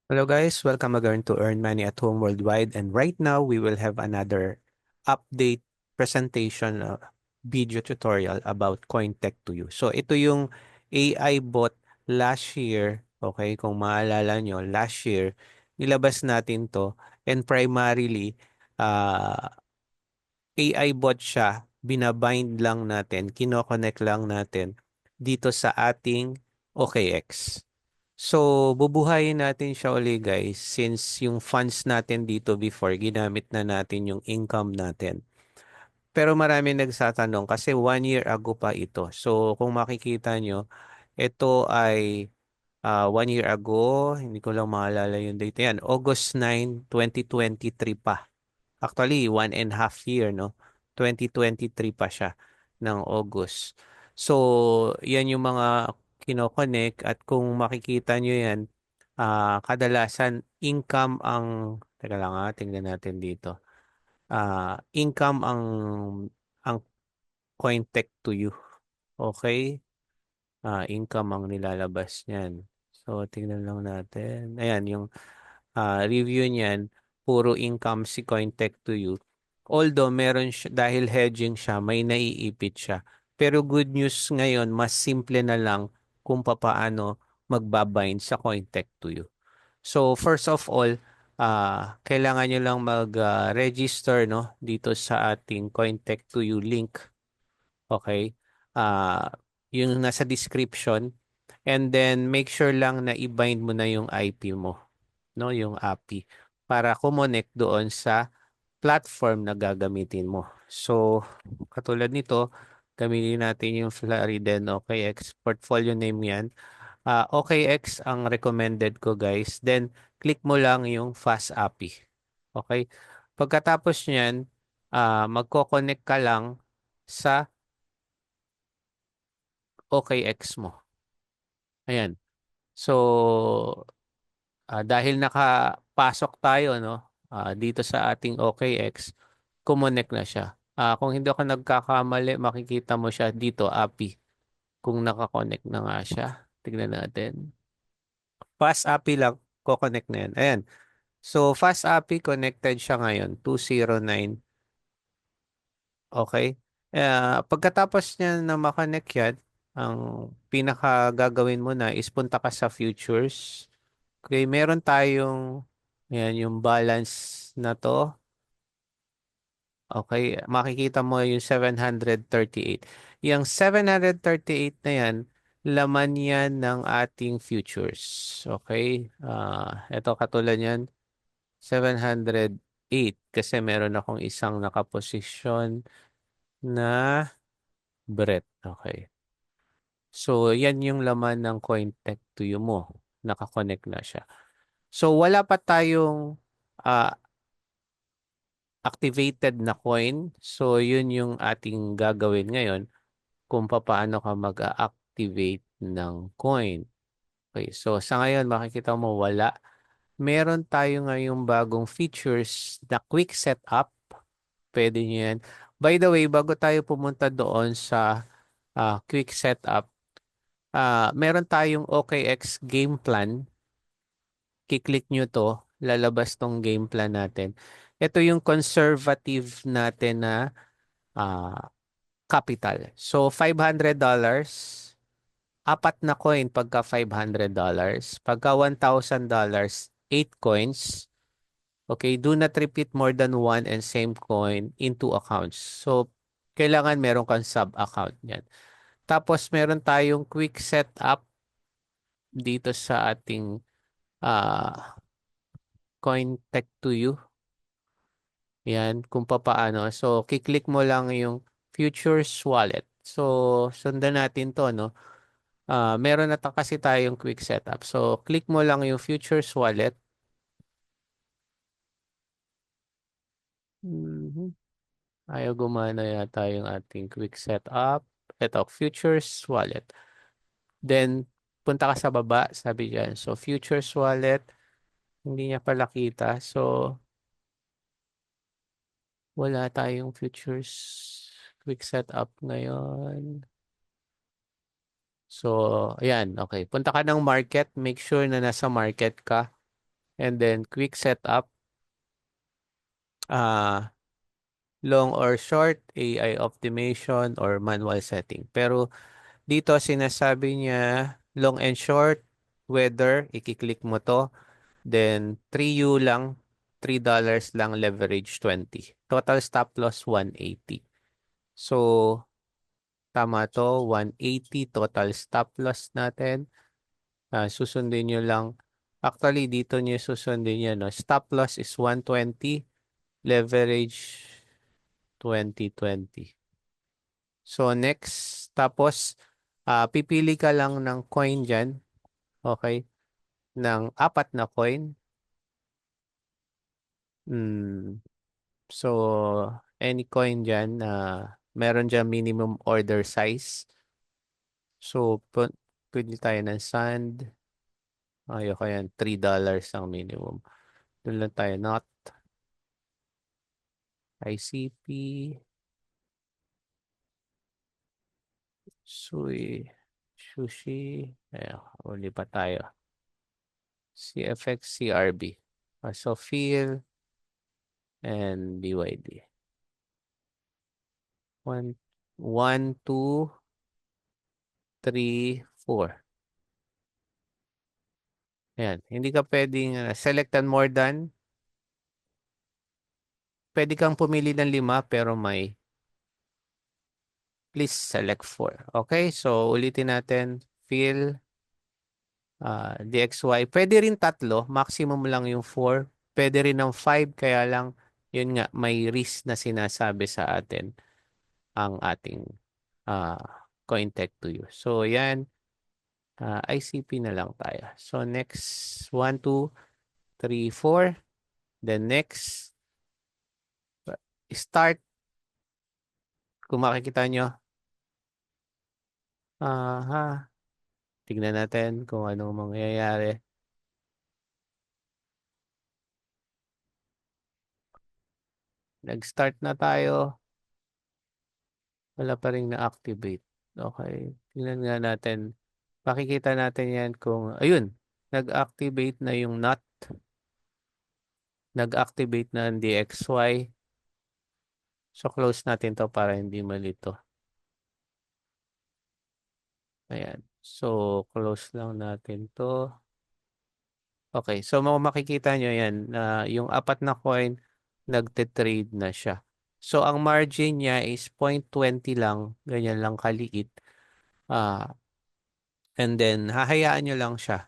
Hello guys, welcome again to Earn Money at Home Worldwide, and right now we will have another update presentation video tutorial about CoinTech to you. So ito yung AI bot last year, okay, kung maalala nyo, last year nilabas natin to, and primarily AI bot siya, binabind lang natin, kinoconnect lang natin dito sa ating OKX. So, bubuhayin natin siya uli guys since yung funds natin dito before, ginamit na natin yung income natin. Pero marami nagsatanong kasi 1 year ago pa ito. So, kung makikita nyo, ito ay 1 year ago, hindi ko lang maalala yung date yan, August 9, 2023 pa. Actually, 1.5 year, no? 2023 pa siya ng August. So, yan yung mga kinoconnect at kung makikita nyo yan, kadalasan income ang, teka lang tingnan natin dito. Income ang CoinTech to you. Okay? Income ang nilalabas niyan. So, tingnan lang natin. Ayan, yung review niyan, puro income si CoinTech to you. Although meron siya, dahil hedging siya, may naiipit siya. Pero good news ngayon, mas simple na lang kung papaano magbabind sa CoinTech to you. So first of all, kailangan nyo lang mag-register no, dito sa ating CoinTech to you link. Okay? Ah, yung nasa description. And then make sure lang na i-bind mo na yung IP mo, no, yung API para kumonek doon sa platform na gagamitin mo. So, katulad nito, gamitin natin yung Floriden OKX portfolio name yan. OKX ang recommended ko guys. Then, click mo lang yung Fast API. Okay? Pagkatapos niyan, magko-connect ka lang sa OKX mo. Ayan. So, dahil nakapasok tayo no, dito sa ating OKX, kumonek na siya. Kung hindi ako nagkakamali, makikita mo siya dito, API. Kung nakakonect na nga siya. Tignan natin. Fast API lang, kukonect na yan. Ayan. So, Fast API connected siya ngayon, 209. Okay? Pagkatapos niya na makonect yan, ang pinaka gagawin mo na is punta ka sa futures. Okay, meron tayong yan, yung balance na to. Okay, makikita mo yung 738. Yung 738 na yan, laman yan ng ating futures. Okay, ito katulad yan, 708 kasi meron akong isang nakaposisyon na bread. Okay, so yan yung laman ng CoinTech to you mo. Nakakonect na siya. So wala pa tayong ah, activated na coin. So, yun yung ating gagawin ngayon kung paano ka mag-activate ng coin. Okay, so sa ngayon makikita mo wala. Meron tayo ngayong bagong features na quick setup. Pwede nyo yan. By the way, bago tayo pumunta doon sa quick setup, meron tayong OKX game plan. Kiklik nyo to, lalabas tong game plan natin. Ito yung conservative natin na capital. So, $500, apat na coin pagka $500. Pagka $1,000, 8 coins. Okay, do not repeat more than one and same coin in two accounts. So, kailangan meron kang sub-account niyan. Tapos, meron tayong quick setup dito sa ating coin tech to you. Yan, kung papaano. So, kiklik mo lang yung Futures Wallet. So, sundan natin to, no? Meron na kasi tayong quick setup. So, click mo lang yung Futures Wallet. Mhm. Ayaw gumana yata yung ating quick setup. Ito, Futures Wallet. Then, punta ka sa baba, sabi dyan. So, Futures Wallet, hindi niya pala kita. So, wala tayong Futures quick setup ngayon. So, ayan. Okay. Punta ka ng market. Make sure na nasa market ka. And then quick setup, uh, long or short, AI optimization, or manual setting. Pero dito sinasabi niya long and short, weather, ikiklik mo to. Then 3U lang, $3 lang, leverage 20. Total stop loss 180. So tama to, 180 total stop loss natin. Susundin nyo lang. Actually, dito nyo susundin yan. No? Stop loss is 120, leverage 2020. So next, tapos pipili ka lang ng coin dyan. Okay? Ng apat na coin. Hmm. So, any coin dyan, meron dyan minimum order size. So, pwede tayo ng sand. Ayoko yan, $3 ang minimum. Doon lang tayo, not ICP, Sui, Sushi. Ayan, uli pa tayo. CFX, CRB. So, Phil and BYD. 1, 2, 3, 4. Ayan, hindi ka pwedeng select and more than. Pwede kang pumili ng 5 pero may please select 4. Okay, so ulitin natin. Fill DXY. Pwede rin 3, maximum lang yung 4. Pwede rin ng 5, kaya lang yun nga may risk na sinasabi sa atin ang ating uh, CoinTech to you. So yan, ICP na lang tayo. So next, 1, 2, 3, 4. Then next, start. Kung makikita nyo, tignan natin kung anong mangyayari. Nag-start na tayo. Wala pa rin na-activate. Okay. Tingnan nga natin. Makikita natin yan kung, ayun, nag-activate na yung NOT. Nag-activate na ang DXY. So, close natin to para hindi malito. Ayan. So, close lang natin to. Okay. So, makikita nyo yan na yung apat na coin, nagte-trade na siya. So, ang margin niya is 0.20 lang. Ganyan lang kaliit. And then, hahayaan nyo lang siya.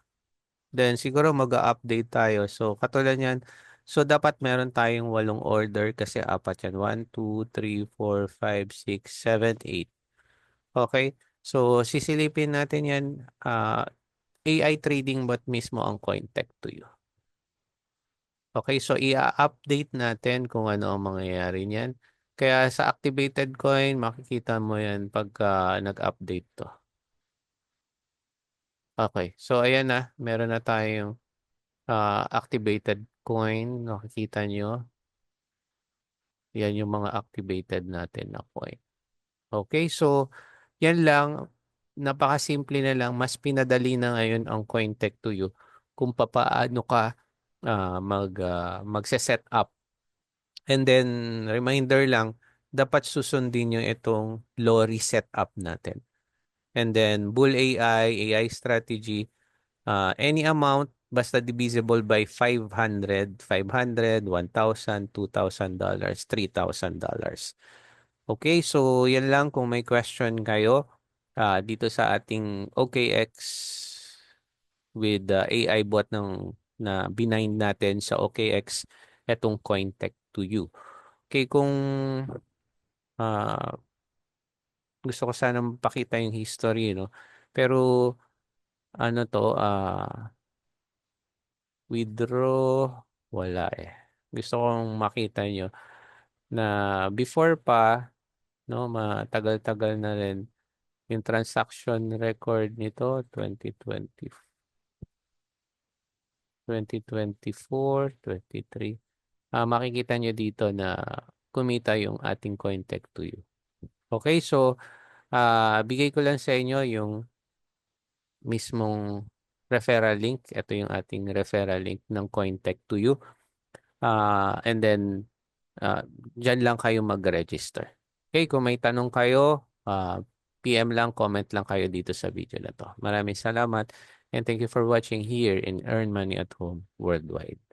Then, siguro mag-update tayo. So, katulad yan. So, dapat meron tayong 8 order kasi apat yan. 1, 2, 3, 4, 5, 6, 7, 8. Okay? So, sisilipin natin yan. AI trading bot mismo ang CoinTech to you. Okay? So, i-update natin kung ano ang mangyayari niyan. Kaya sa activated coin, makikita mo yan pagka nag-update to. Okay. So, ayan na. Meron na tayong activated coin. Nakikita nyo. Yan yung mga activated natin na coin. Okay. So, yan lang. Napakasimple na lang. Mas pinadali na ngayon ang CoinTech to you kung papaano ka magse-set up. And then, reminder lang, dapat susundin nyo itong Lori setup natin. And then, Bull AI strategy, any amount basta divisible by 500, 500, 1,000, $2,000, $3,000. Okay, so yan lang. Kung may question kayo dito sa ating OKX with AI bot na binind natin sa OKX, etong CoinTech to you. Okay, kung ah, gusto ko sana pakita yung history, no? Pero ano to, withdraw, wala eh. Gusto kong makita nyo na before pa, no, matagal-tagal na rin yung transaction record nito, 2024, 23. Makikita nyo dito na kumita yung ating CoinTech to you. Okay, so bigay ko lang sa inyo yung mismong referral link. Ito yung ating referral link ng CoinTech to you. And then, dyan lang kayo mag-register. Okay, kung may tanong kayo, PM lang, comment lang kayo dito sa video na to. Maraming salamat and thank you for watching here in Earn Money at Home Worldwide.